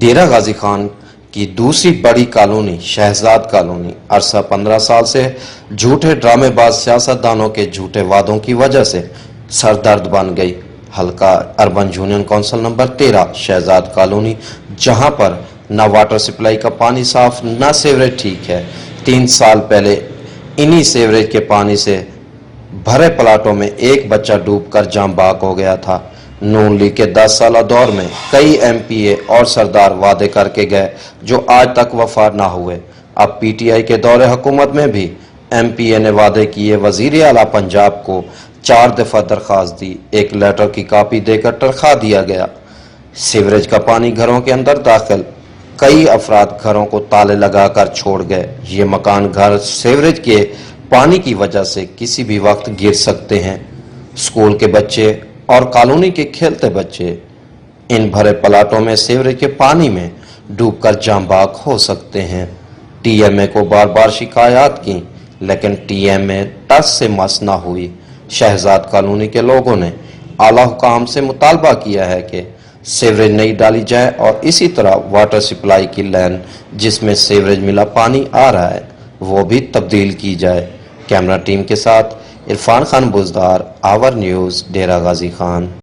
डेरा गाजी खान की दूसरी बड़ी कॉलोनी शहजाद कॉलोनी अरसा 15 साल से झूठे ड्रामेबाज सियासतदानों के झूठे वादों की वजह से सरदर्द बन गई। हल्का urban union council number 13 Shahzad colony, जहां पर न वाटर सप्लाई का पानी साफ न सीवरेज ठीक है। 3 साल पहले इन्हीं सीवरेज के पानी से भरे प्लाटों में एक बच्चा डूबकर जाम बाग हो गया था। नून लीग के 10 साल दौर में कई एमपीए और सरदार वादे करके गए जो आज तक वफा ना हुए। अब पीटीआई के दौरे हुकूमत में भी एमपीए ने वादे किए। वजीर आला पंजाब को 4 दफा दरखास्त दी, एक लेटर की कॉपी देकर टरखा दिया गया। सीवरेज का पानी घरों के अंदर दाखिल, कई अफराद घरों को ताले लगाकर छोड़ गए। ये मकान घर सीवरेज के पानी की वजह से किसी भी वक्त गिर सकते हैं। स्कूल के बच्चे और कॉलोनी के खेलते बच्चे इन भरे प्लाटों में सीवरेज के पानी में डूबकर जाम बाग हो सकते हैं। टीएमए को बार बार शिकायत की, लेकिन टीएमए टस से मस ना हुई। शहजाद कॉलोनी के लोगों ने आला हुकाम से मुतालबा किया है कि सीवरेज नहीं डाली जाए और इसी तरह वाटर सप्लाई की लाइन जिसमें सीवरेज मिला पानी आ रहा है वो भी तब्दील की जाए। कैमरा टीम के साथ इरफान खान बुजदार, आवर न्यूज़, डेरा गाजी खान।